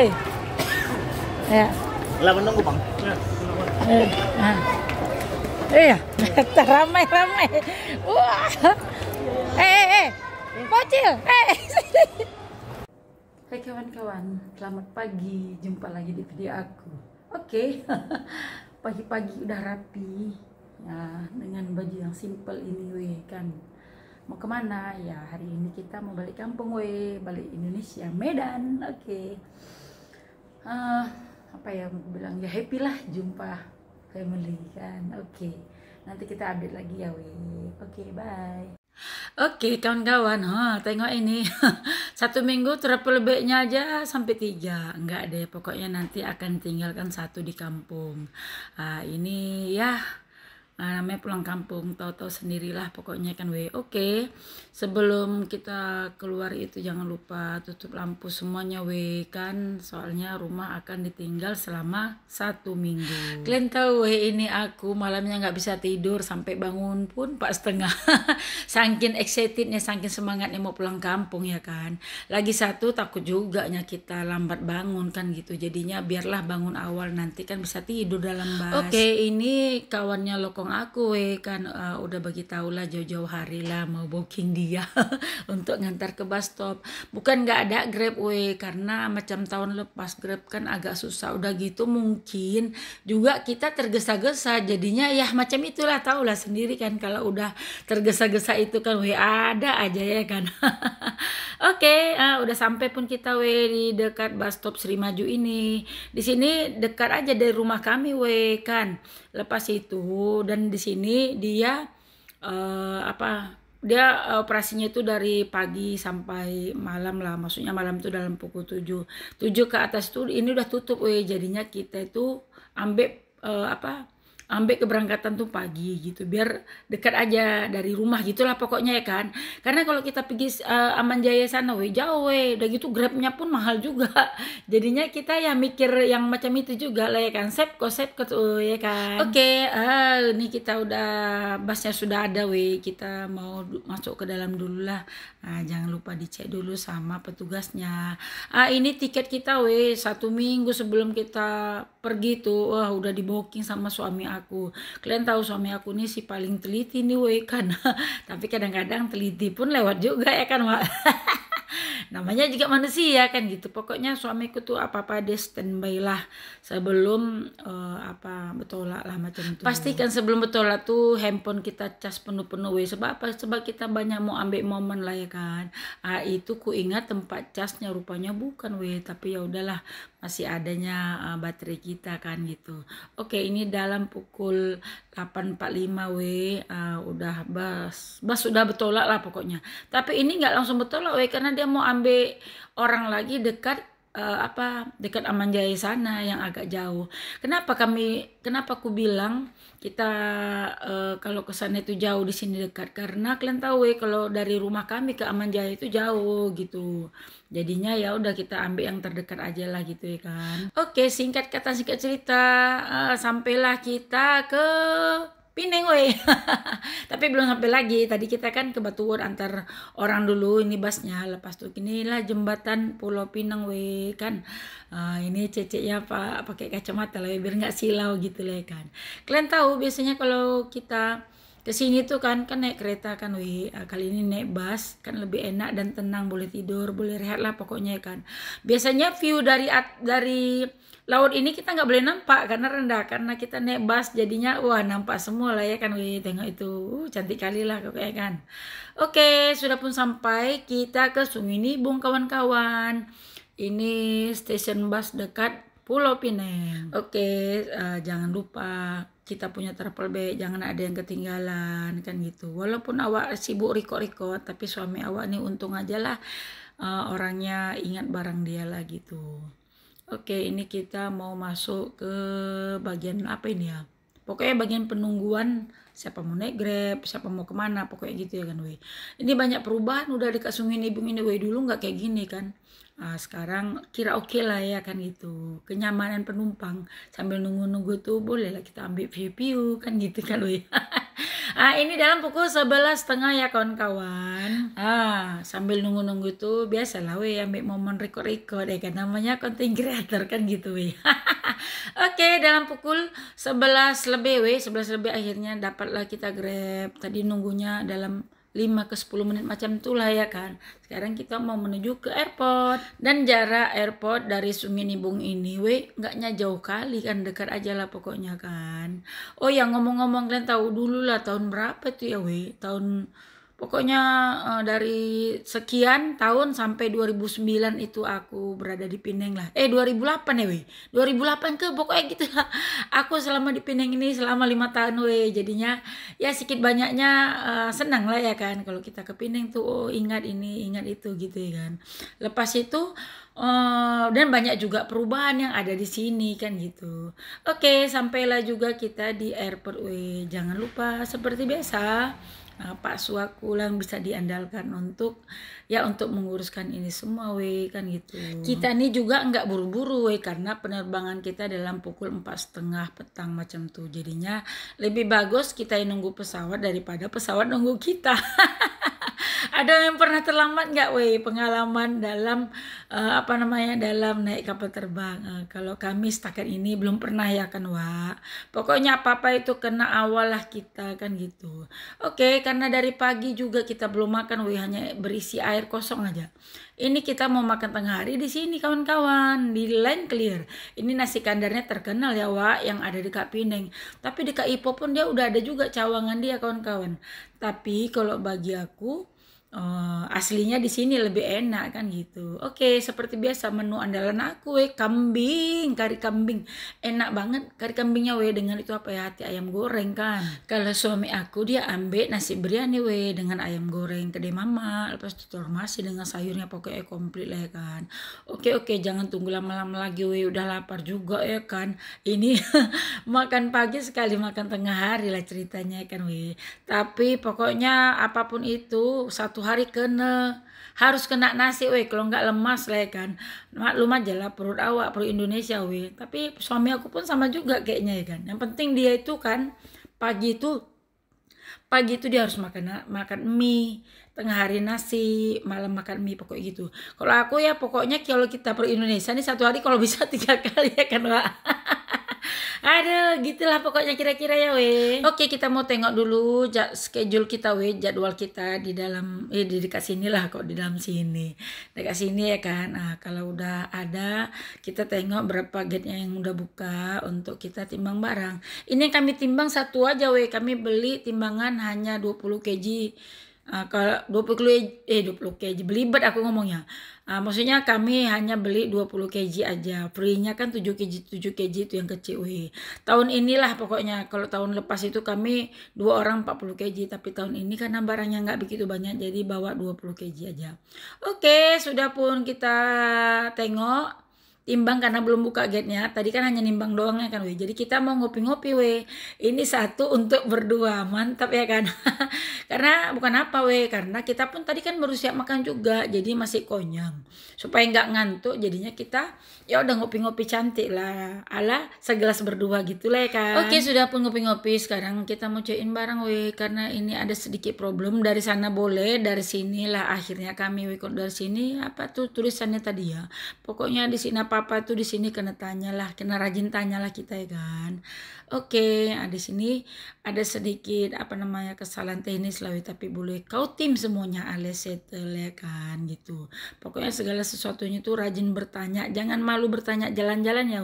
Oi. Ya. Lah menunggu bang. Nah. Iya, ramai. Wah. Bocil. Hai kawan-kawan, selamat pagi. Jumpa lagi di video aku. Oke. Pagi-pagi udah rapi. Ya, dengan baju yang simple ini weh kan. Mau kemana? Ya, hari ini kita mau balik kampung weh, balik Indonesia, Medan. Oke. Apa ya mau bilang, ya happy lah jumpa family kan. Oke. Nanti kita update lagi ya weh. Oke, bye. Oke kawan-kawan, tengok ini. 1 minggu travel backnya aja sampai 3. Enggak deh, pokoknya nanti akan tinggalkan 1 di kampung. Ini ya namanya pulang kampung, tahu-tahu sendirilah pokoknya kan weh. Oke, sebelum kita keluar itu jangan lupa tutup lampu semuanya weh kan, soalnya rumah akan ditinggal selama 1 minggu. Kalian tahu weh, ini aku malamnya nggak bisa tidur sampai bangun pun 4:30. Saking excitednya, saking semangatnya mau pulang kampung ya kan. Lagi satu takut juga kita lambat bangun kan gitu, jadinya biarlah bangun awal, nanti kan bisa tidur dalam bus. Oke, ini kawannya lokong aku kan udah bagi tahu lah jauh-jauh hari lah mau booking dia untuk ngantar ke bus stop. Bukan nggak ada Grab karena macam tahun lepas Grab kan agak susah, udah gitu mungkin juga kita tergesa-gesa, jadinya ya macam itulah, tahulah sendiri kan kalau udah tergesa-gesa itu kan ada aja ya kan. Oke, udah sampai pun kita di dekat bus stop Sri Maju ini. Di sini dekat aja dari rumah kami kan. Lepas itu, dan di sini dia operasinya itu dari pagi sampai malam lah, maksudnya malam itu dalam pukul 7 ke atas tuh ini udah tutup jadinya kita itu ambil keberangkatan tuh pagi gitu, biar dekat aja dari rumah gitulah pokoknya ya kan. Karena kalau kita pergi Aman Jaya sana jauh udah gitu Grabnya pun mahal juga. Jadinya kita ya mikir yang macam itu juga lah ya kan. Sep kok ya kan. Oke, ini kita udah busnya sudah ada kita mau masuk ke dalam dulu lah. Jangan lupa dicek dulu sama petugasnya. Ini tiket kita 1 minggu sebelum kita pergi tuh udah di booking sama suami aku. Kalian tahu suami aku nih si paling teliti nih kan. Tapi kadang-kadang teliti pun lewat juga ya kan Mak. Namanya juga manusia kan gitu. Pokoknya suamiku tuh apa-apa dia standby lah sebelum betolak lah macam itu. Pastikan sebelum betolak tuh handphone kita cas penuh-penuh sebab apa? Sebab kita banyak mau ambil momen lah ya kan. Itu ku ingat tempat casnya rupanya bukan tapi ya udahlah, masih adanya baterai kita kan gitu. Oke, ini dalam pukul 8.45 udah bus sudah betolak lah pokoknya. Tapi ini nggak langsung betolak karena dia mau ambil orang lagi dekat dekat Aman Jaya sana yang agak jauh. Kenapa aku bilang kita kalau ke sana itu jauh, di sini dekat? Karena kalian tahu kalau dari rumah kami ke Aman Jaya itu jauh gitu. Jadinya ya udah kita ambil yang terdekat aja lah gitu ya kan. Oke, singkat kata singkat cerita, sampailah kita ke Pineng tapi belum sampai lagi. Tadi kita kan ke Batuan antar orang dulu, ini busnya. Lepas tuh inilah jembatan Pulau Pinang kan. Ini ceceknya pakai kacamata lah biar nggak silau gitu lah kan. Kalian tahu biasanya kalau kita kesini tuh kan naik kereta kan kali ini naik bus kan lebih enak dan tenang, boleh tidur, boleh rehat lah pokoknya kan. Biasanya view dari laut ini kita nggak boleh nampak karena rendah, karena kita naik bus jadinya nampak semua lah ya kan tengok itu cantik kali lah kayak kan. Oke, sudah pun sampai kita ke Sungai Nibung kawan-kawan. Ini stasiun bus dekat Pulau Pinang. Oke, jangan lupa kita punya travel bag, jangan ada yang ketinggalan kan gitu. Walaupun awak sibuk record tapi suami awak nih untung aja lah orangnya ingat barang dia lah gitu. Oke, ini kita mau masuk ke bagian apa ini ya? Pokoknya bagian penungguan siapa mau naik Grab, siapa mau kemana, pokoknya gitu ya kan Ini banyak perubahan udah dekat Sungai Nibung ini dulu nggak kayak gini kan. Sekarang kira oke lah ya kan gitu. Kenyamanan penumpang sambil nunggu-nunggu tuh boleh lah kita ambil view kan gitu kan Ini dalam pukul 11.30 ya kawan-kawan. Sambil nunggu-nunggu tuh biasalah we ambil momen record-record ya kan, namanya content creator kan gitu we. Oke, dalam pukul 11 lebih we, 11 lebih akhirnya dapatlah kita Grab. Tadi nunggunya dalam 5 ke 10 menit macam itulah ya kan. Sekarang kita mau menuju ke airport. Dan jarak airport dari Sungai Nibung ini nggaknya jauh kali kan, dekat aja lah pokoknya kan. Oh ya, ngomong-ngomong, kalian tahu dulu lah tahun berapa tuh ya tahun pokoknya dari sekian tahun sampai 2009 itu aku berada di Pineng lah. 2008 ya 2008 ke pokoknya gitu lah. Aku selama di Pineng ini selama 5 tahun jadinya ya sedikit banyaknya senang lah ya kan. Kalau kita ke Pineng tuh ingat ini ingat itu gitu ya kan. Lepas itu dan banyak juga perubahan yang ada di sini kan gitu. Oke, sampailah juga kita di airport Jangan lupa seperti biasa Pak Suakulang bisa diandalkan untuk menguruskan ini semua kan gitu. Kita nih juga nggak buru-buru karena penerbangan kita dalam pukul 4.30 petang macam tuh. Jadinya lebih bagus kita yang nunggu pesawat daripada pesawat nunggu kita. Ada yang pernah terlambat nggak pengalaman dalam dalam naik kapal terbang? Kalau kami setakat ini belum pernah ya kan Pokoknya apa-apa itu kena awal lah kita kan gitu. Oke, karena dari pagi juga kita belum makan hanya berisi air kosong aja. Ini kita mau makan tengah hari di sini kawan-kawan, di Land Clear. Ini nasi kandarnya terkenal ya yang ada di Kak Pineng. Tapi di Kak Ipo pun dia udah ada juga cawangan dia kawan-kawan. Tapi kalau bagi aku aslinya di sini lebih enak kan gitu. Oke, seperti biasa menu andalan aku kambing, kari kambing. Enak banget kari kambingnya dengan itu hati ayam goreng kan. Kalau suami aku dia ambil nasi biryani dengan ayam goreng kedai mama, lepas itu masih dengan sayurnya pokoknya komplit lah ya kan. Oke, jangan tunggu lama-lama lagi udah lapar juga ya kan. Ini makan pagi sekali makan tengah hari lah ceritanya kan Tapi pokoknya apapun itu satu hari harus kena nasi kalau nggak lemas lah kan. Maklum aja lah perut awak, perut Indonesia tapi suami aku pun sama juga kayaknya ya kan. Yang penting dia itu kan pagi itu dia harus makan mie, tengah hari nasi, malam makan mie pokoknya gitu. Kalau aku ya pokoknya kalau kita perut Indonesia nih satu hari kalau bisa 3 kali ya kan Aduh, gitulah pokoknya kira-kira ya Oke, kita mau tengok dulu schedule kita jadwal kita di dalam di dekat sini lah kok, di dalam sini. Dekat sini ya kan. Kalau udah ada, kita tengok berapa gate-nya yang udah buka untuk kita timbang barang. Ini yang kami timbang satu aja kami beli timbangan hanya 20 kg. Kalau 20 kg belibet aku ngomongnya. Maksudnya kami hanya beli 20 kg aja. Free-nya kan 7 kg itu yang kecil Tahun inilah pokoknya. Kalau tahun lepas itu kami 2 orang 40 kg, tapi tahun ini karena barangnya nggak begitu banyak jadi bawa 20 kg aja. Oke, sudah pun kita tengok timbang karena belum buka gate-nya. Tadi kan hanya nimbang doang ya kan Jadi kita mau ngopi-ngopi Ini satu untuk berdua. Mantap ya kan. Karena bukan apa karena kita pun tadi kan baru siap makan juga. Jadi masih konyang. Supaya nggak ngantuk jadinya kita ya udah ngopi-ngopi cantik lah. Ala segelas berdua gitu lah ya kan. Oke, sudah pun ngopi-ngopi. Sekarang kita mau check-in barang karena ini ada sedikit problem. Dari sana boleh, dari sini lah akhirnya kami dari sini apa tuh tulisannya tadi ya. Pokoknya di sini apa-apa tuh di sini kena rajin tanyalah kita ya kan. Oke, di sini ada sedikit kesalahan teknis lah tapi boleh kau tim semuanya alias settle ya kan gitu. Pokoknya segala sesuatunya tuh rajin bertanya, jangan malu bertanya jalan-jalan ya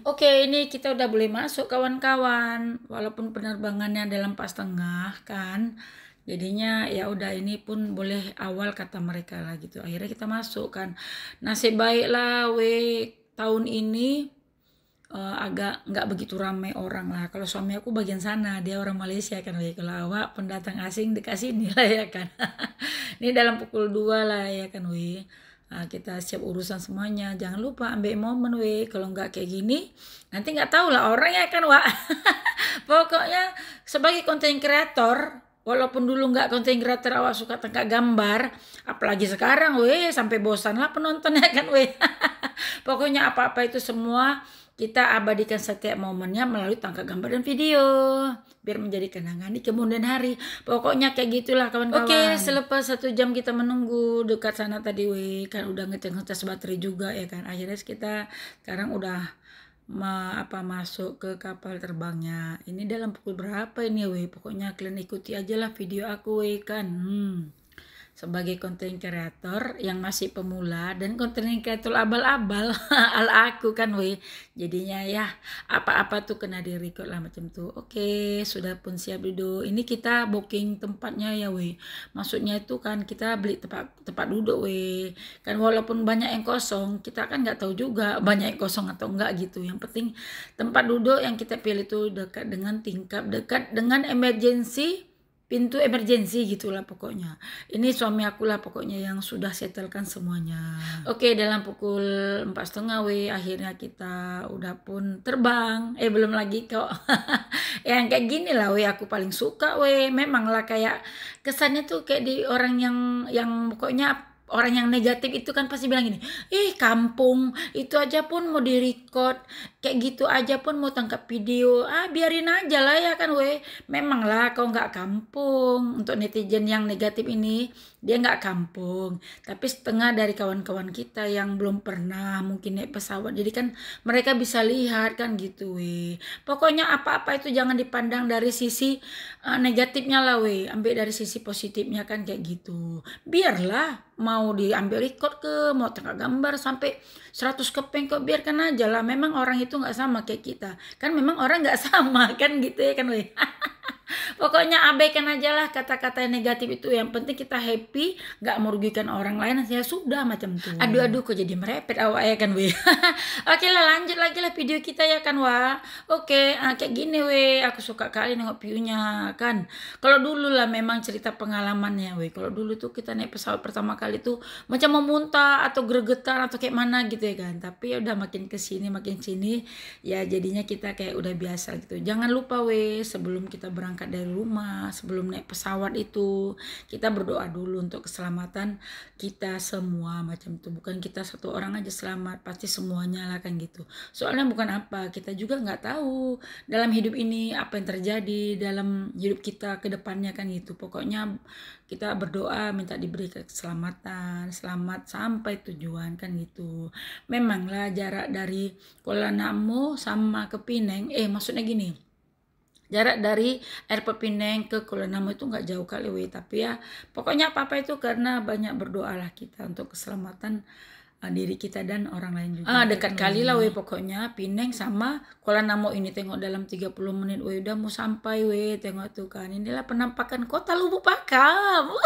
Oke, ini kita udah boleh masuk kawan-kawan walaupun penerbangannya dalam 4.30 kan. Jadinya ya udah ini pun boleh awal kata mereka lah gitu. Akhirnya kita masuk kan. Nasib baik lah tahun ini agak nggak begitu ramai orang lah. Kalau suami aku bagian sana, dia orang Malaysia kan kalau awak pendatang asing dekat sini lah ya kan. Ini dalam pukul 2 lah ya kan kita siap urusan semuanya. Jangan lupa ambil momen kalau nggak kayak gini nanti nggak tahu lah orang ya kan Pokoknya sebagai konten kreator, walaupun dulu nggak konten kreator awak suka tangkap gambar, apalagi sekarang sampai bosan lah penontonnya kan Pokoknya apa-apa itu semua kita abadikan setiap momennya melalui tangkap gambar dan video biar menjadi kenangan di kemudian hari. Pokoknya kayak gitulah kawan-kawan. Oke, selepas 1 jam kita menunggu dekat sana tadi kan udah ngecas baterai juga ya kan. Akhirnya kita sekarang udah masuk ke kapal terbangnya. Ini dalam pukul berapa ini pokoknya kalian ikuti aja lah video aku kan. Sebagai konten kreator yang masih pemula dan konten kreator abal-abal ala aku kan jadinya ya apa-apa tuh kena di record lah macam tuh. Oke, sudah pun siap duduk. Ini kita booking tempatnya ya maksudnya itu kan kita beli tempat duduk kan, walaupun banyak yang kosong kita kan nggak tahu juga banyak yang kosong atau enggak gitu. Yang penting tempat duduk yang kita pilih tuh dekat dengan tingkap, dekat dengan pintu emergensi gitulah pokoknya. Ini suami aku lah pokoknya yang sudah setelkan semuanya. Oke, dalam pukul 4:30 akhirnya kita udah pun terbang. Belum lagi kok. Yang kayak gini lah aku paling suka memang lah kayak kesannya tuh kayak di orang yang pokoknya orang yang negatif itu kan pasti bilang gini, kampung itu aja pun mau direcord, kayak gitu aja pun mau tangkap video, biarin aja lah ya kan memang lah kau nggak kampung. Untuk netizen yang negatif ini dia nggak kampung, tapi setengah dari kawan-kawan kita yang belum pernah mungkin naik pesawat, jadi kan mereka bisa lihat kan gitu pokoknya apa-apa itu jangan dipandang dari sisi negatifnya lah ambil dari sisi positifnya kan kayak gitu. Biarlah mau diambil record mau tangkap gambar sampai 100 keping kok biarkan aja lah, memang orang itu nggak sama kayak kita kan, memang orang nggak sama kan gitu ya kan Pokoknya abaikan aja lah kata-kata negatif itu, yang penting kita happy, nggak merugikan orang lain, ya sudah macam tuh. Aduh kok jadi merepet awak ya kan Oke lah, lanjut lagi lah video kita ya kan Oke, kayak gini aku suka kali nengok viewnya kan. Kalau dulu lah memang cerita pengalamannya kalau dulu tuh kita naik pesawat pertama kali tuh macam mau muntah atau gregetan atau kayak mana gitu ya kan, tapi ya udah makin kesini ya jadinya kita kayak udah biasa gitu. Jangan lupa sebelum kita berangkat dari rumah, sebelum naik pesawat itu kita berdoa dulu untuk keselamatan kita semua macam itu. Bukan kita satu orang aja selamat, pasti semuanya lah kan gitu. Soalnya bukan kita juga nggak tahu dalam hidup ini apa yang terjadi dalam hidup kita ke depannya kan gitu. Pokoknya kita berdoa minta diberi keselamatan, selamat sampai tujuan kan gitu. Memanglah jarak dari Kuala Namu sama ke Penang, maksudnya gini, jarak dari airport Penang ke Kuala Namu itu nggak jauh kali tapi ya pokoknya apa-apa itu karena banyak berdoalah kita untuk keselamatan diri kita dan orang lain juga. Dekat kali lah pokoknya Penang sama Kuala Namu ini, tengok dalam 30 menit udah mau sampai tengok tuh kan, inilah penampakan kota Lubuk Pakam.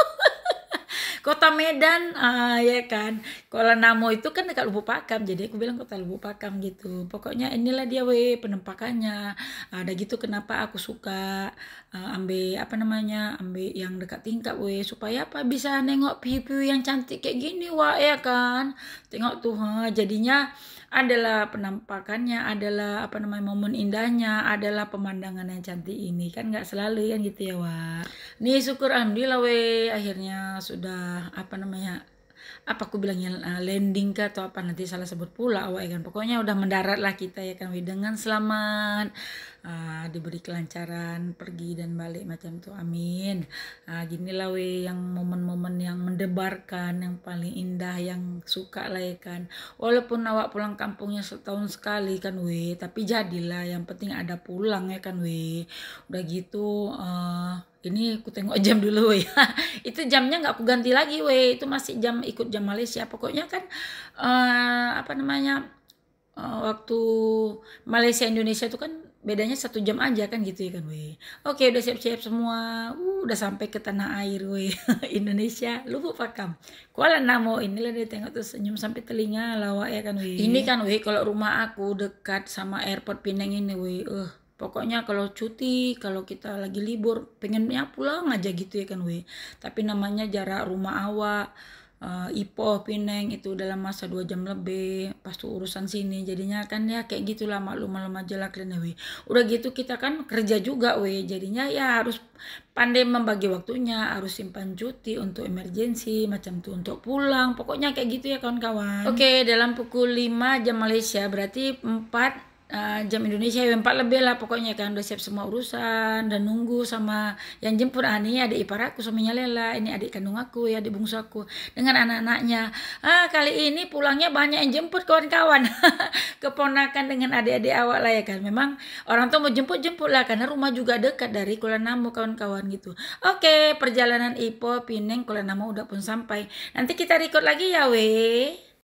Kota Medan ya kan, Kuala Namu itu kan dekat Lubuk Pakam, jadi aku bilang kota Lubuk Pakam gitu. Pokoknya inilah dia penampakannya. Ada gitu kenapa aku suka ambil ambil yang dekat tingkap supaya bisa nengok view yang cantik kayak gini ya kan. Tengok tuh jadinya adalah penampakannya, adalah momen indahnya, adalah pemandangan yang cantik ini kan, nggak selalu kan gitu ya Nih syukur alhamdulillah akhirnya sudah aku bilangnya landing ke atau apa, nanti salah sebut pula kan. Pokoknya udah mendarat lah kita ya kan dengan selamat, diberi kelancaran pergi dan balik macam tuh, amin. Ginilah yang momen-momen yang mendebarkan, yang paling indah, yang suka lah ya kan. Walaupun awak pulang kampungnya setahun sekali kan tapi jadilah yang penting ada pulang ya kan udah gitu. Ini aku tengok jam dulu itu jamnya nggak aku ganti lagi itu masih ikut jam Malaysia. Pokoknya kan waktu Malaysia Indonesia itu kan bedanya 1 jam aja kan gitu ya kan Oke, udah siap-siap semua, udah sampai ke tanah air Indonesia, Lubuk Pakam, Kuala Namu. Inilah dia, tengok tuh senyum sampai telinga lawak ya kan Ini kan kalau rumah aku dekat sama airport Penang ini pokoknya kalau cuti, kalau kita lagi libur, pengennya pulang aja gitu ya kan Tapi namanya jarak rumah awak, Ipoh, Penang itu dalam masa 2 jam lebih, pas tuh urusan sini, jadinya kan ya kayak gitulah, maklum aja lah kalian Udah gitu kita kan kerja juga jadinya ya harus pandai membagi waktunya, harus simpan cuti untuk emergensi macam tuh, untuk pulang, pokoknya kayak gitu ya kawan-kawan. Oke, dalam pukul 5 jam Malaysia berarti 4 jam Indonesia jam 4 lebih lah pokoknya kan, udah siap semua urusan dan nunggu sama yang jemput. Ini adik ipar aku suaminya Lela, ini adik kandung aku ya, adik bungsu aku dengan anak-anaknya. Kali ini pulangnya banyak yang jemput kawan-kawan. Keponakan dengan adik-adik awak lah ya kan. Memang orang tua mau jemput lah karena rumah juga dekat dari Kuala Namu kawan-kawan gitu. Oke, perjalanan Ipo Pineng Kuala Namu udah pun sampai. Nanti kita record lagi ya weh.